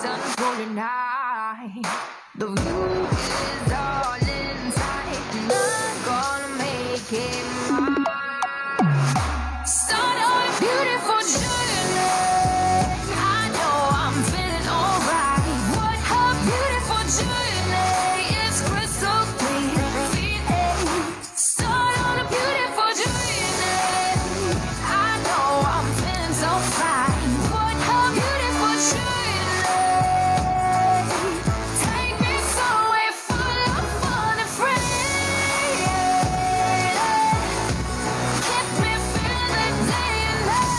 sun for tonight. The view is all inside, and I'm gonna make it mine. Start on a beautiful journey. I know I'm feeling alright. What a beautiful journey. It's crystal clear. Start on a beautiful journey. I know I'm feeling so fine. What a beautiful journey. Take me somewhere full of fun and free. Keep me feeling day and night.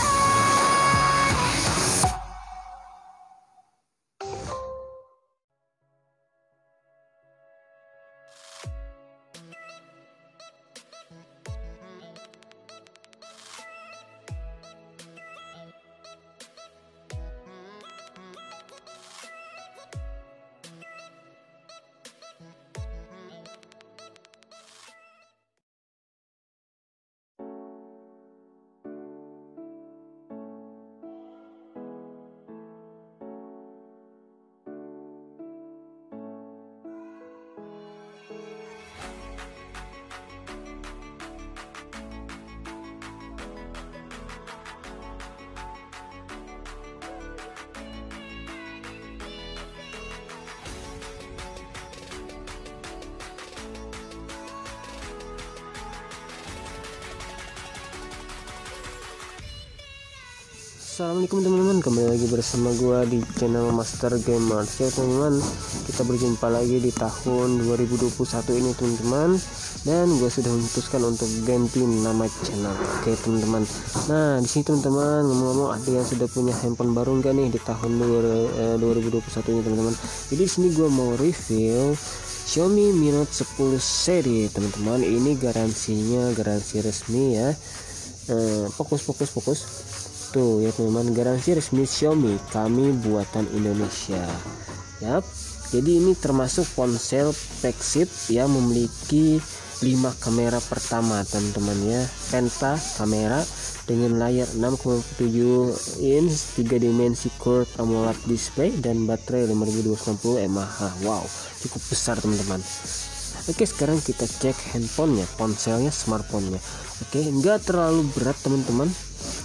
Assalamualaikum teman-teman, kembali lagi bersama gua di channel Master Gamers ya teman-teman. Kita berjumpa lagi di tahun 2021 ini teman-teman, dan gua sudah memutuskan untuk ganti nama channel. Oke teman-teman, nah di sini teman-teman, ngomong-ngomong, ada yang sudah punya handphone baru nggak nih di tahun 2021 ini teman-teman. Jadi di sini gua mau review Xiaomi Mi Note 10 seri teman-teman. Ini garansinya garansi resmi ya. Fokus tuh ya teman-teman, garansi resmi Xiaomi, kami buatan Indonesia. Yap, jadi ini termasuk ponsel flagship yang memiliki 5 kamera pertama teman-teman ya. Penta kamera dengan layar 6,7 inch 3 dimensi curved AMOLED display dan baterai 5260 mAh. Wow, cukup besar teman-teman. Oke, sekarang kita cek handphonenya, ponselnya, smartphone-nya. Oke, nggak terlalu berat teman-teman,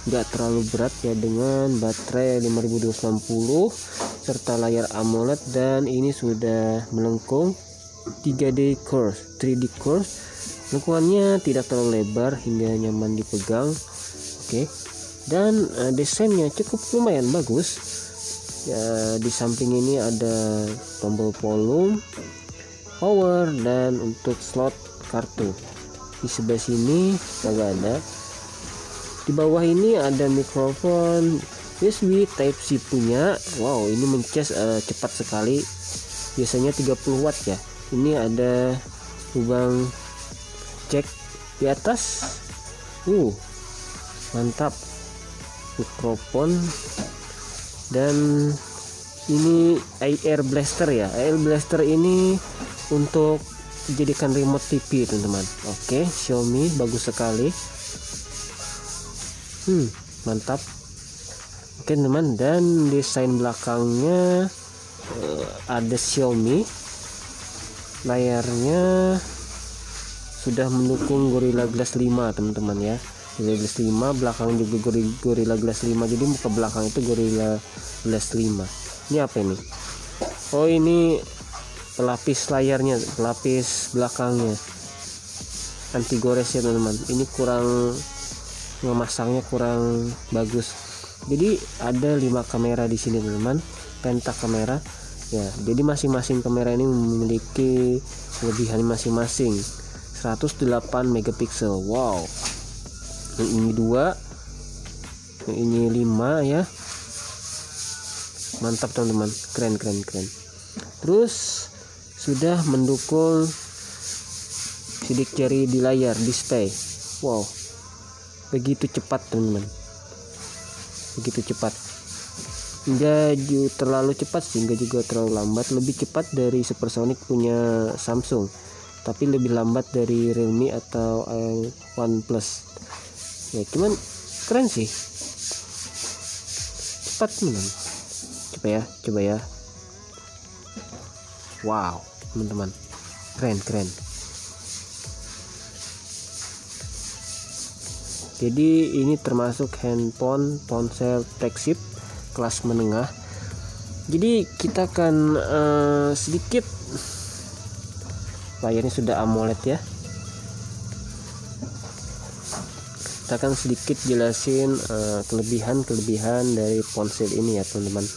nggak terlalu berat ya, dengan baterai 5260 serta layar AMOLED, dan ini sudah melengkung 3D curve, 3D curve. Lengkungannya tidak terlalu lebar hingga nyaman dipegang. Oke, dan desainnya cukup lumayan bagus ya. Di samping ini ada tombol volume, power, dan untuk slot kartu. Di sebelah sini kagak ada. Di bawah ini ada mikrofon USB Type C punya. Wow, ini mencas cepat sekali. Biasanya 30 watt ya. Ini ada lubang jack di atas. Mantap. Mikrofon, dan ini Air Blaster ya. Air Blaster ini untuk dijadikan remote TV teman-teman. Oke, Xiaomi bagus sekali. Mantap. Oke teman, dan desain belakangnya ada Xiaomi. Layarnya sudah mendukung Gorilla Glass 5 teman-teman ya. Gorilla Glass 5, belakang juga Gorilla Glass 5. Jadi muka belakang itu Gorilla Glass 5. Ini apa ini? Oh, ini pelapis layarnya, pelapis belakangnya anti gores ya teman-teman. Ini kurang, ngemasangnya kurang bagus. Jadi ada 5 kamera di sini teman-teman, penta kamera ya. Jadi masing-masing kamera ini memiliki kelebihan masing-masing. 108 megapiksel. Wow, yang ini 2, yang ini 5 ya. Mantap teman-teman, keren. Terus sudah mendukung sidik jari di layar display. Wow, begitu cepat teman-teman, begitu cepat. Enggak terlalu cepat sih, enggak juga terlalu lambat. Lebih cepat dari Supersonic punya Samsung, tapi lebih lambat dari Realme atau OnePlus ya. Cuman keren sih, cepat teman. Coba ya. Wow teman-teman, keren. Jadi ini termasuk handphone ponsel flagship kelas menengah. Jadi kita akan sedikit, layarnya sudah AMOLED ya, kita akan sedikit jelasin kelebihan dari ponsel ini ya teman-teman.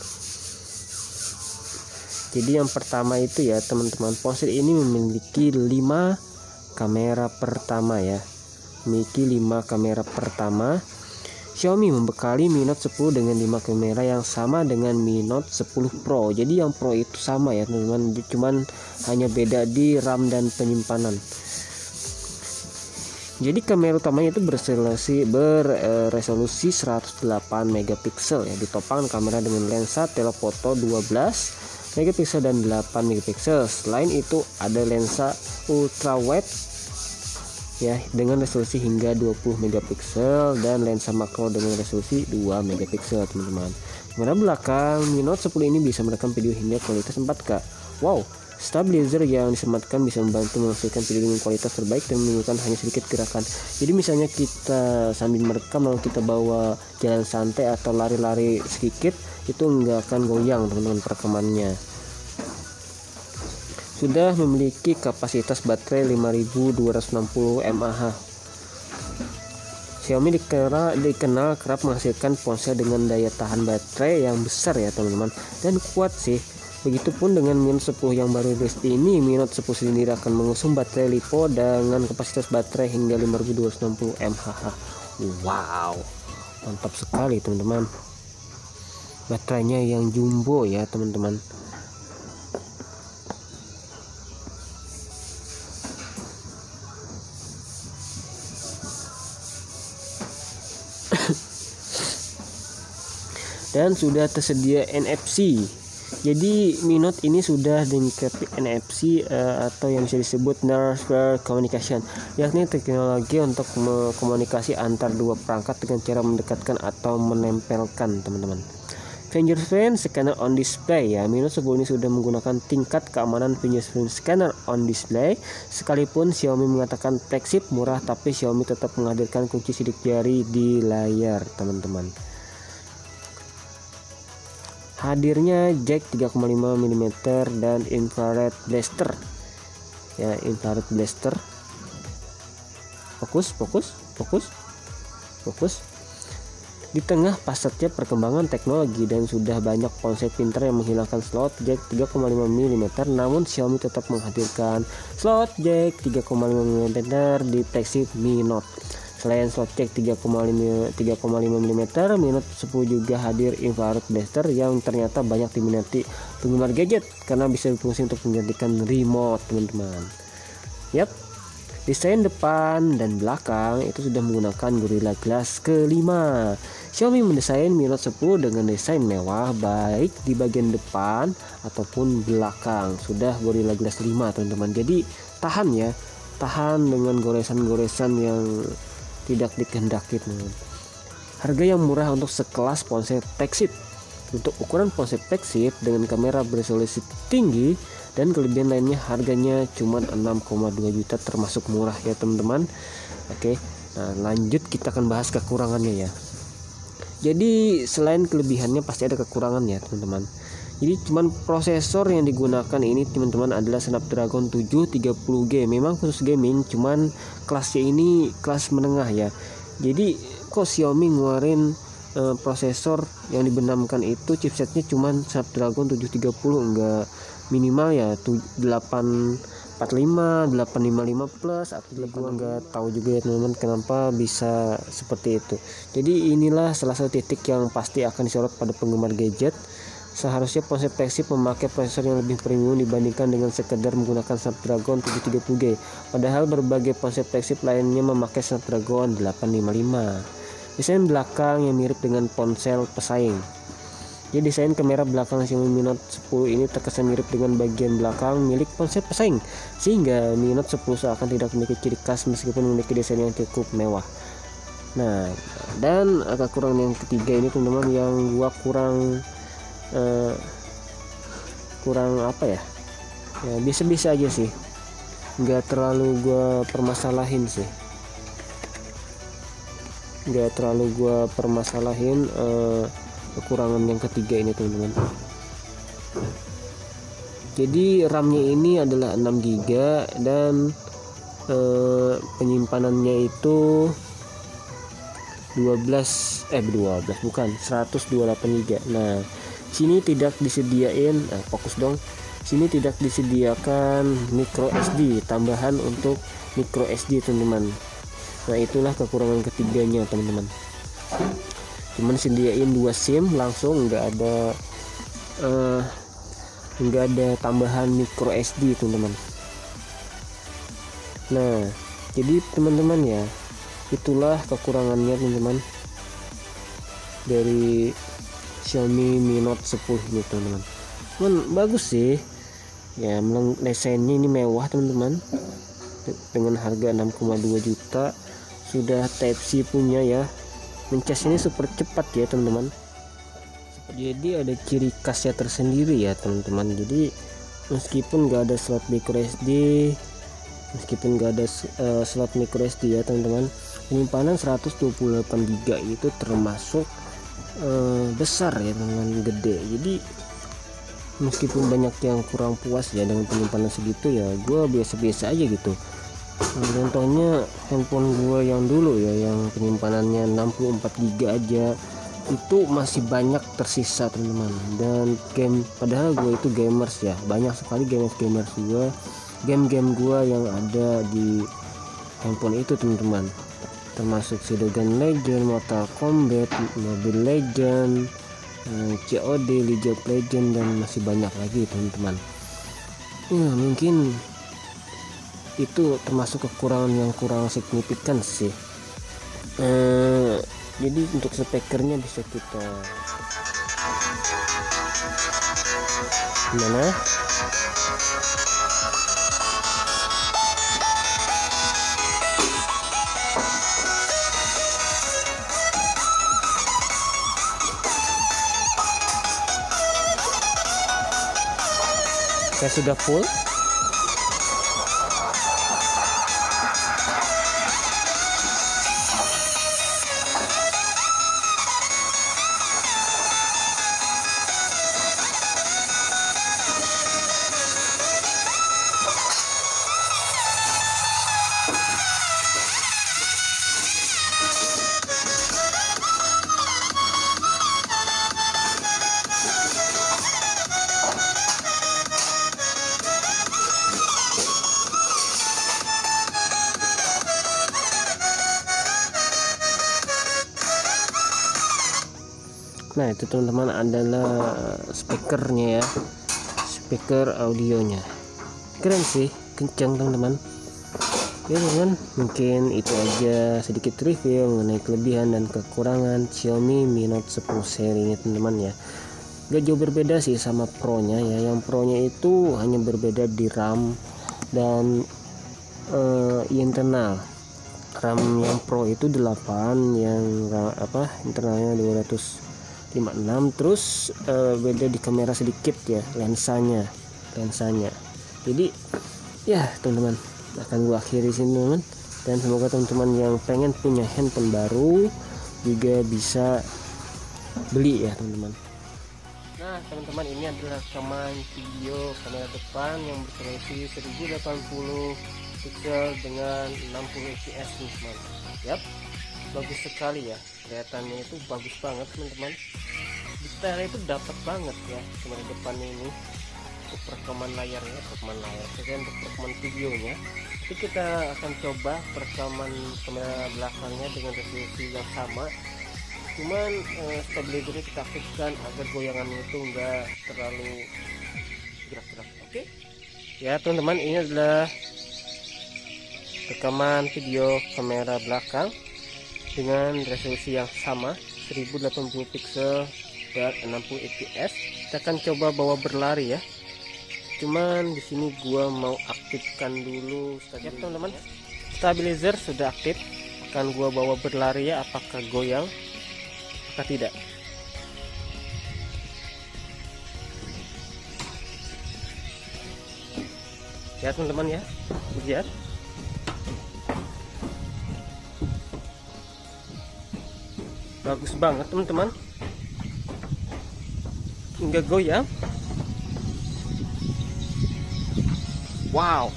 Jadi yang pertama itu ya teman-teman, ponsel ini memiliki 5 kamera pertama ya, Xiaomi membekali Mi Note 10 dengan 5 kamera yang sama dengan Mi Note 10 Pro. Jadi yang Pro itu sama ya teman-teman, cuman hanya beda di RAM dan penyimpanan. Jadi kamera utamanya itu beresolusi 108 megapiksel ya, ditopang kamera dengan lensa telefoto 12 megapiksel dan 8 megapiksel. Selain itu ada lensa ultrawide ya dengan resolusi hingga 20 megapiksel dan lensa makro dengan resolusi 2 megapiksel teman-teman. Kamera belakang Mi Note 10 ini bisa merekam video hingga kualitas 4K. Wow, stabilizer yang disematkan bisa membantu menghasilkan video dengan kualitas terbaik dan menimbulkan hanya sedikit gerakan. Jadi misalnya kita sambil merekam lalu kita bawa jalan santai atau lari-lari sedikit, itu enggak akan goyang teman-teman perekamannya. Sudah memiliki kapasitas baterai 5260 mAh. Xiaomi dikenal kerap menghasilkan ponsel dengan daya tahan baterai yang besar ya teman-teman, dan kuat sih. Begitupun dengan Mi Note 10 yang baru rilis ini. Mi Note 10 sendiri akan mengusung baterai LiPo dengan kapasitas baterai hingga 5260 mAh. Wow, mantap sekali teman-teman. Baterainya yang jumbo ya teman-teman. Dan sudah tersedia NFC. Jadi Mi Note ini sudah dilengkapi NFC atau yang bisa disebut Near-Field Communication, yakni teknologi untuk komunikasi antar dua perangkat dengan cara mendekatkan atau menempelkan teman-teman. Fingerprint scanner on display ya. Mi Note 10 ini sudah menggunakan tingkat keamanan fingerprint scanner on display. Sekalipun Xiaomi mengatakan flagship murah, tapi Xiaomi tetap menghadirkan kunci sidik jari di layar teman-teman. Hadirnya jack 3,5 mm dan infrared blaster ya, infrared blaster. Fokus. Di tengah pesatnya perkembangan teknologi dan sudah banyak ponsel pintar yang menghilangkan slot jack 3,5 mm, namun Xiaomi tetap menghadirkan slot jack 3,5 mm di flagship Mi Note. Selain slot jack 3,5 mm, Mi Note 10 juga hadir infrared blaster yang ternyata banyak diminati penggemar gadget karena bisa berfungsi untuk menggantikan remote teman-teman. Yap, desain depan dan belakang itu sudah menggunakan Gorilla Glass kelima. Xiaomi mendesain Mi Note 10 dengan desain mewah baik di bagian depan ataupun belakang. Sudah Gorilla Glass 5 teman-teman. Jadi tahan dengan goresan-goresan yang tidak dikehendaki teman-teman. Harga yang murah untuk sekelas ponsel flagship. Untuk ukuran ponsel flagship dengan kamera beresolusi tinggi dan kelebihan lainnya, harganya cuma 6,2 juta termasuk murah ya teman-teman. Oke, nah lanjut kita akan bahas kekurangannya ya. Jadi selain kelebihannya pasti ada kekurangannya teman-teman. Jadi cuman prosesor yang digunakan ini teman-teman adalah Snapdragon 730G. Memang khusus gaming, cuman kelasnya ini kelas menengah ya. Jadi kok Xiaomi ngeluarin prosesor yang dibenamkan itu chipsetnya cuman Snapdragon 730, enggak minimal ya 845, 855 plus atau enggak tahu juga ya teman-teman kenapa bisa seperti itu. Jadi inilah salah satu titik yang pasti akan disorot pada penggemar gadget. Seharusnya ponsel flagship memakai prosesor yang lebih premium dibandingkan dengan sekedar menggunakan Snapdragon 730G. Padahal berbagai ponsel flagship lainnya memakai Snapdragon 855. Desain belakang yang mirip dengan ponsel pesaing. Jadi desain kamera belakang Xiaomi Mi Note 10 ini terkesan mirip dengan bagian belakang milik ponsel pesaing, sehingga Mi Note 10 seakan tidak memiliki ciri khas meskipun memiliki desain yang cukup mewah. Nah, dan agak kurang yang ketiga ini teman-teman, yang gua kurang apa ya, ya biasa-biasa aja sih, nggak terlalu gua permasalahin sih, kekurangan yang ketiga ini teman-teman. Jadi RAM-nya ini adalah 6 GB dan penyimpanannya itu 128 GB. Nah, sini tidak disediain, fokus dong. Sini tidak disediakan micro SD tambahan untuk micro SD teman-teman. Nah, itulah kekurangan ketiganya teman-teman. Cuman sediain 2 SIM langsung, nggak ada tambahan micro SD teman-teman. Nah, jadi teman-teman ya, itulah kekurangannya teman-teman dari Xiaomi Mi Note 10 ini teman-teman. Bagus sih ya, desainnya ini mewah teman-teman, dengan harga 6,2 juta. Sudah Type C punya ya, mencas ini super cepat ya teman-teman. Jadi ada ciri khasnya tersendiri ya teman-teman. Jadi meskipun gak ada slot micro SD, ya teman-teman, penyimpanan 128 GB itu termasuk besar ya teman-teman, gede. Jadi meskipun banyak yang kurang puas ya dengan penyimpanan segitu, ya gue biasa-biasa aja gitu. Contohnya handphone gue yang dulu ya, yang penyimpanannya 64 GB aja, itu masih banyak tersisa teman-teman. Dan padahal gue itu gamers ya, banyak sekali gamers gue, game-game gue yang ada di handphone itu teman-teman, termasuk Shodogun Legend, Mortal Kombat, Mobile Legend, COD, League of Legends, dan masih banyak lagi teman-teman. Ya mungkin itu termasuk kekurangan yang kurang signifikan sih. Jadi untuk speakernya bisa kita gimana? Saya sudah full. Nah itu teman-teman adalah speakernya ya, speaker audionya keren sih, kencang teman-teman. Ya teman-teman, mungkin itu aja sedikit review mengenai kelebihan dan kekurangan Xiaomi Mi Note 10 seri ini teman-teman ya. Gak jauh berbeda sih sama Pro nya ya, yang Pro nya itu hanya berbeda di RAM dan internal. RAM yang Pro itu 8, yang internalnya 256. Terus beda di kamera sedikit ya, lensanya. Jadi ya teman-teman, akan gua akhiri sini teman-teman, dan semoga teman-teman yang pengen punya handphone baru juga bisa beli ya teman-teman. Nah teman-teman, ini adalah rekaman video kamera depan yang berresolusi 1080 pixel dengan 60 fps teman-teman. Yap, bagus sekali ya, kelihatannya itu bagus banget teman-teman, detailnya itu dapat banget ya kamera depannya ini. Untuk rekaman layarnya, kemudian untuk rekaman videonya, jadi kita akan coba perekaman kamera belakangnya dengan resolusi yang sama, cuman stabilizernya kita aktifkan agar goyangannya itu enggak terlalu gerak-gerak. Oke ya teman-teman, ini adalah rekaman video kamera belakang dengan resolusi yang sama 1080 pixel dan 60 fps. Kita akan coba bawa berlari ya, cuman di sini gua mau aktifkan dulu ya teman-teman. Stabilizer sudah aktif, akan gua bawa berlari ya, apakah goyang apakah tidak. ya teman-teman ya, lihat. Bagus banget teman-teman, nggak goyang. Wow,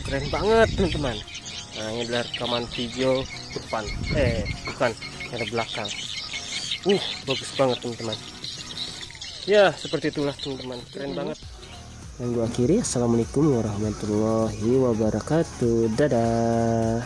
keren banget teman-teman. Nah, ini adalah rekaman video depan, bukan, ada belakang. Bagus banget teman-teman. Ya, seperti itulah teman-teman, keren banget. Dan gua akhiri, assalamualaikum warahmatullahi wabarakatuh. Dadah.